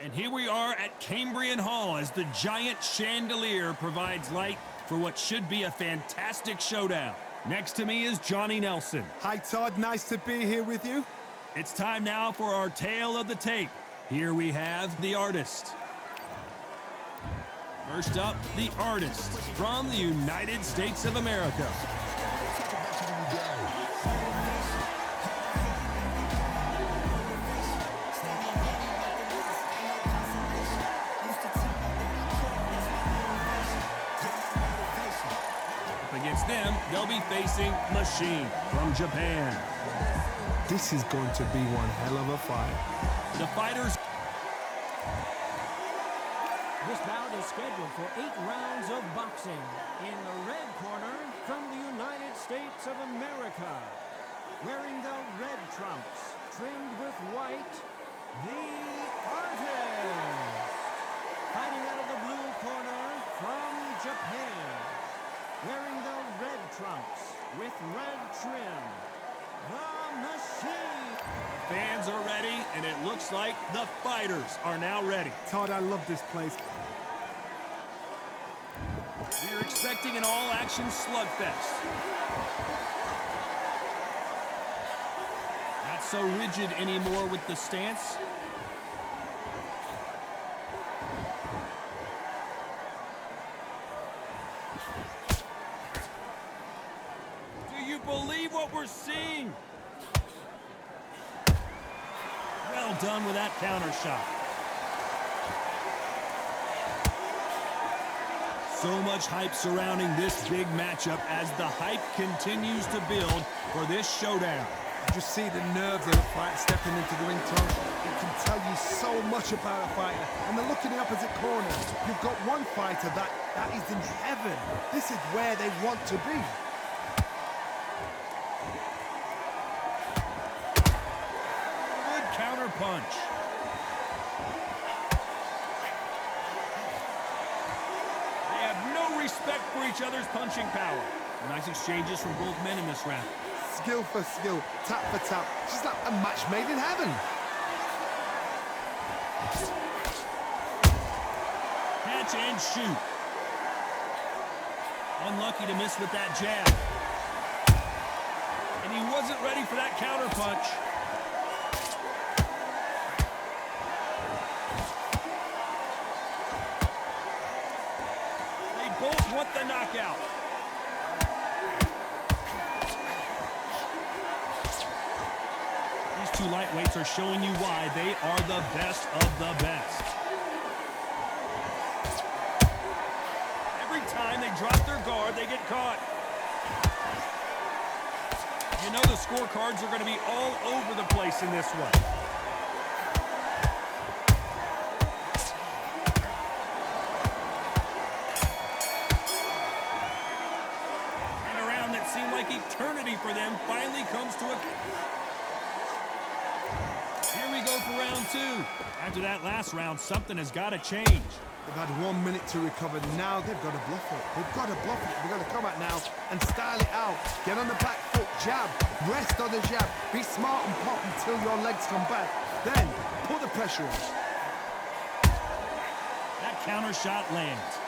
And here we are at Cambrian Hall as the giant chandelier provides light for what should be a fantastic showdown. Next to me is Johnny Nelson. Hi, Todd. Nice to be here with you. It's time now for our tale of the tape. Here we have the artist. First up, the artist from the United States of America. Against them, they'll be facing Machine from Japan. This is going to be one hell of a fight. The fighters. This bout is scheduled for 8 rounds of boxing. In the red corner, from the United States of America, wearing the red trunks, trimmed with white, the artist. Fighting out of the blue corner, from Japan, wearing the red trunks with red trim, the Machine. Fans are ready, and it looks like the fighters are now ready. Todd, I love this place. We're expecting an all-action slugfest. Not so rigid anymore with the stance. Do you believe what we're seeing? Well done with that counter shot. So much hype surrounding this big matchup as the hype continues to build for this showdown. Just see the nerves of the fight stepping into the ring, Tom. It can tell you so much about a fighter. And then look in the opposite corner. You've got one fighter that is in heaven. This is where they want to be. Good counter punch. Respect for each other's punching power. Nice exchanges from both men in this round. Skill for skill, tap for tap. Just like a match made in heaven. Catch and shoot. Unlucky to miss with that jab. And he wasn't ready for that counter punch. Both want the knockout. These two lightweights are showing you why they are the best of the best. Every time they drop their guard, they get caught. You know the scorecards are going to be all over the place in this one. Eternity for them finally comes to a... Here we go for round 2. After that last round, something has got to change. They've had 1 minute to recover. Now they've got to bluff it. They've got to bluff it. They've got to come out now and style it out. Get on the back foot, jab, rest on the jab. Be smart and pop until your legs come back. Then put the pressure on. That counter shot lands.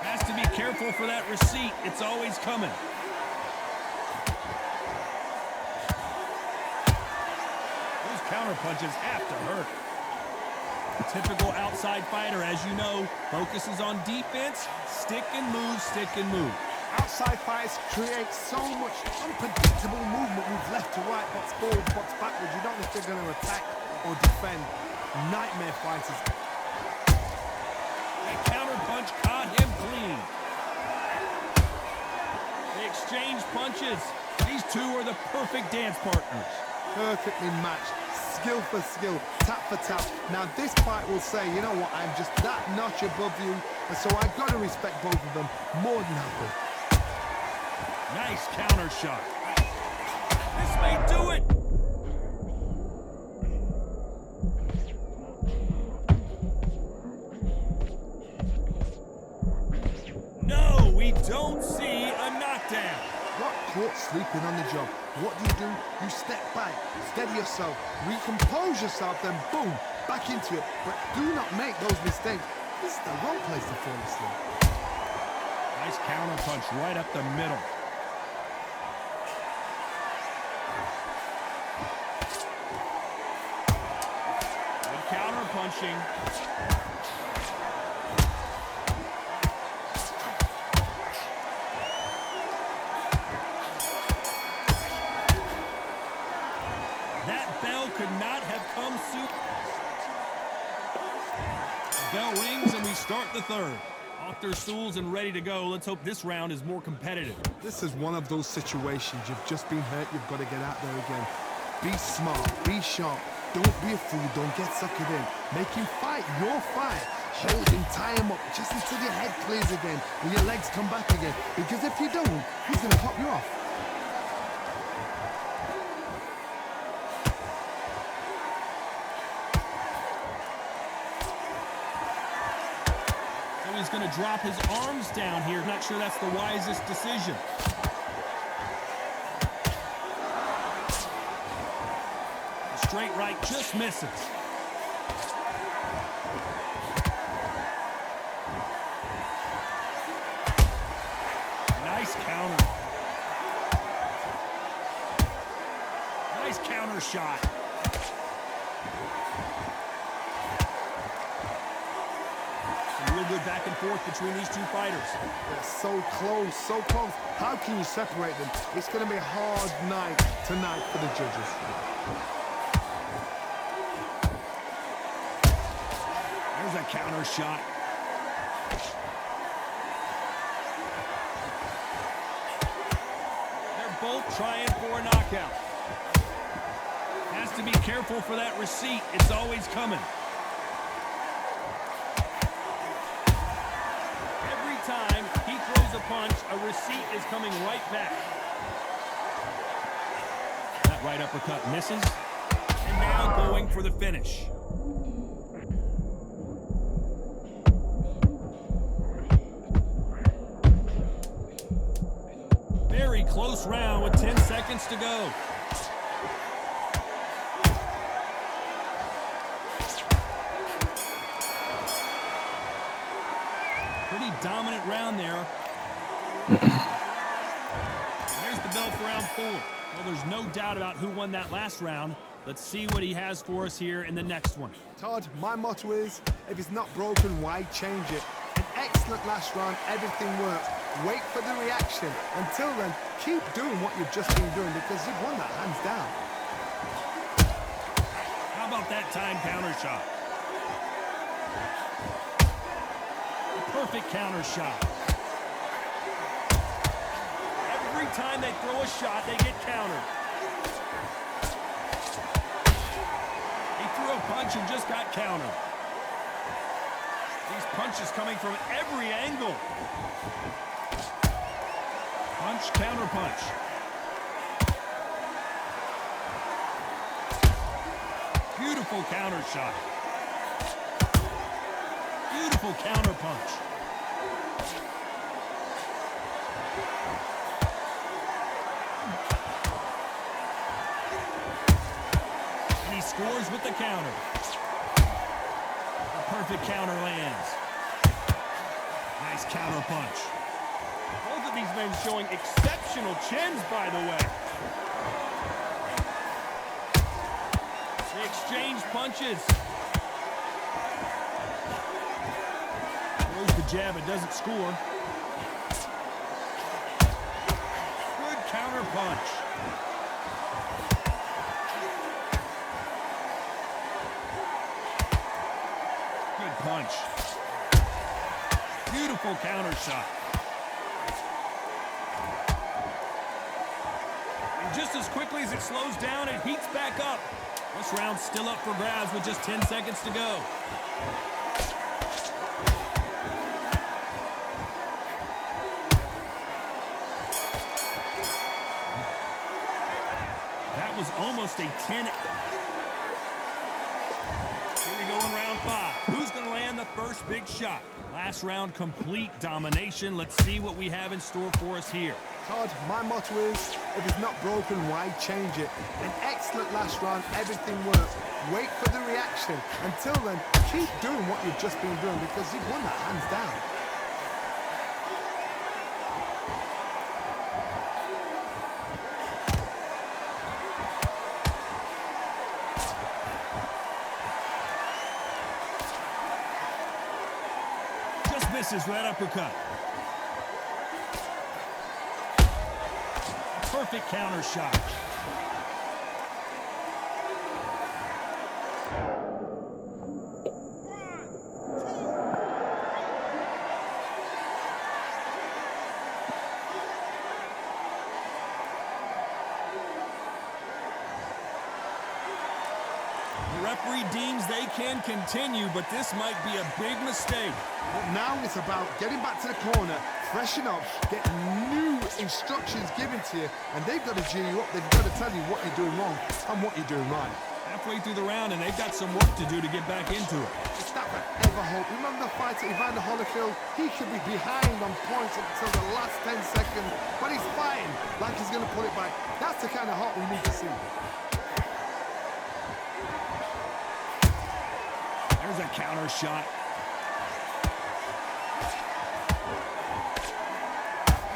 Has to be careful for that receipt. It's always coming. Those counter punches have to hurt. The typical outside fighter, as you know, focuses on defense, stick and move, stick and move. Outside fighters create so much unpredictable movement with left to right, box forward, box backwards. You don't know if they're going to attack or defend. Nightmare fighters. Counter punch caught him clean. They exchange punches. These two are the perfect dance partners. Perfectly matched. Skill for skill, tap for tap. Now this fight will say, you know what, I'm just that notch above you, and so I've got to respect both of them more than I would. Nice counter shot. This may do it. No, we don't see a knockdown. What caught sleeping on the job. What do? You step back, steady yourself, recompose yourself, then boom, back into it. But do not make those mistakes. This is the wrong place to fall asleep. Nice counter punch right up the middle. Good counter punching. That bell could not have come soon. The bell rings and we start the third. Off their stools and ready to go. Let's hope this round is more competitive. This is one of those situations. You've just been hurt. You've got to get out there again. Be smart. Be sharp. Don't be a fool. Don't get suckered in. Make him fight your fight. Hold him, tie him up just until your head clears again and your legs come back again. Because if you don't, he's going to pop you off. He's going to drop his arms down here. Not sure that's the wisest decision. The straight right just misses. Nice counter. Nice counter shot. Real good back and forth between these two fighters. They're so close, so close. How can you separate them? It's going to be a hard night tonight for the judges. There's a counter shot. They're both trying for a knockout. Has to be careful for that receipt. It's always coming. Time he throws a punch, a receipt is coming right back. That right uppercut misses. And now going for the finish. Very close round with 10 seconds to go. Pretty dominant round there. There's the bell for round 4. Well, there's no doubt about who won that last round. Let's see what he has for us here in the next one. Todd, my motto is, if it's not broken, why change it? An excellent last round, everything worked. Wait for the reaction. Until then, keep doing what you've just been doing because you've won that hands down. How about that time counter shot? Perfect counter shot. Every time they throw a shot, they get countered. He threw a punch and just got countered. These punches coming from every angle. Punch, counter punch. Beautiful counter shot. Beautiful counter punch. And he scores with the counter. A perfect counter lands. Nice counter punch. Both of these men showing exceptional chins, by the way. They exchange punches. Throws the jab, it doesn't score. Good counter punch. Good punch. Beautiful counter shot. And just as quickly as it slows down, it heats back up. This round's still up for grabs with just 10 seconds to go. That was almost a 10. Here we go in round 5. Who's going to land the first Nice big shot. Last round, complete domination. Let's see what we have in store for us here. Todd, my motto is, if it's not broken, why change it? An excellent last round, everything worked. Wait for the reaction. Until then, keep doing what you've just been doing because you've won that hands down. Just misses right uppercut. Perfect counter shot. The referee deems they can continue, but this might be a big mistake. But now it's about getting back to the corner, freshen up, get new instructions given to you, and they've got to G you up. They've got to tell you what you're doing wrong and what you're doing right. Halfway through the round, and they've got some work to do to get back into it. It's that forever hope. Remember the fight at Evander Holyfield? He could be behind on points until the last 10 seconds, but he's fighting like he's going to pull it back. That's the kind of heart we need to see. There's a counter shot.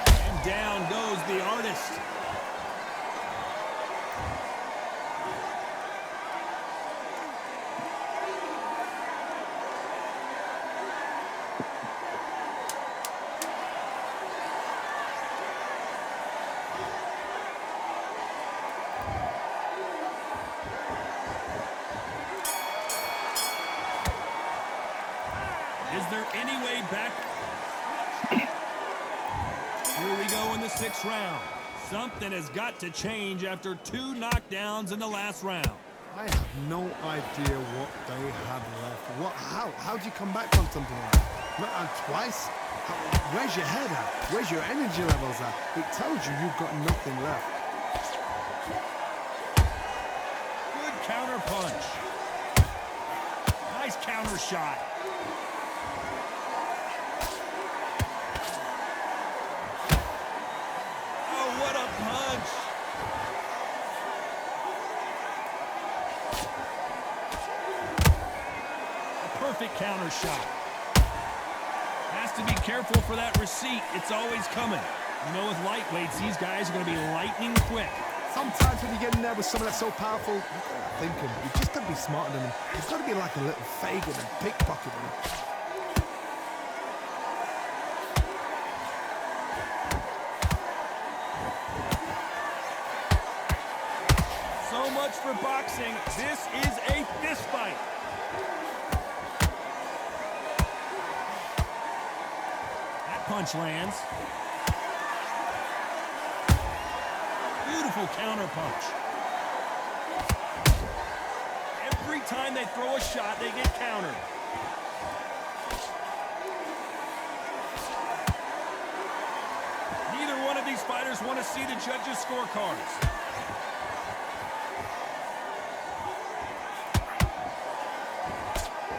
And down goes the artist. Is there any way back? Here we go in the 6th round. Something has got to change after 2 knockdowns in the last round. I have no idea what they have left. How do you come back from something like that? And twice? Where's your head at? Where's your energy levels at? It tells you you've got nothing left. Good counter punch. Nice counter shot. What a punch! A perfect counter shot. Has to be careful for that receipt. It's always coming. You know, with lightweights, these guys are going to be lightning quick. Sometimes when you get in there with someone that's so powerful, you've got to think him. You've just got to be smarter than him. You've got to be like a little Fagin and pickpocket him. So much for boxing. This is a fist fight. That punch lands. Beautiful counter punch. Every time they throw a shot, they get countered. Neither one of these fighters want to see the judges' scorecards.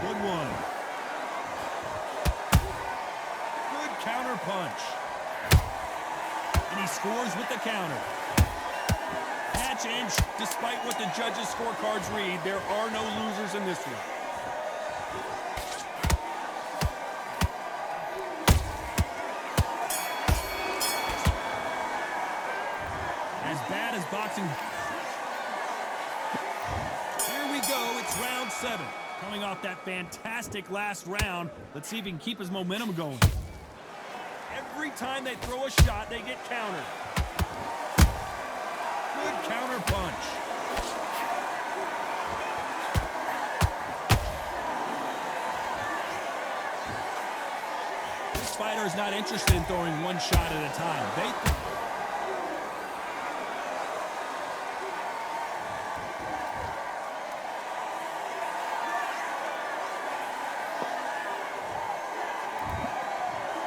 Good one. Good counter punch. And he scores with the counter. Match inch, despite what the judges' scorecards read, there are no losers in this one. As bad as boxing. Here we go, it's round 7. Coming off that fantastic last round, let's see if he can keep his momentum going. Every time they throw a shot, they get countered. Good counter punch. This fighter is not interested in throwing one shot at a time.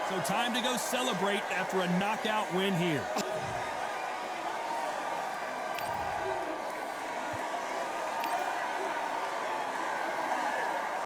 So time to go celebrate after a knockout win here.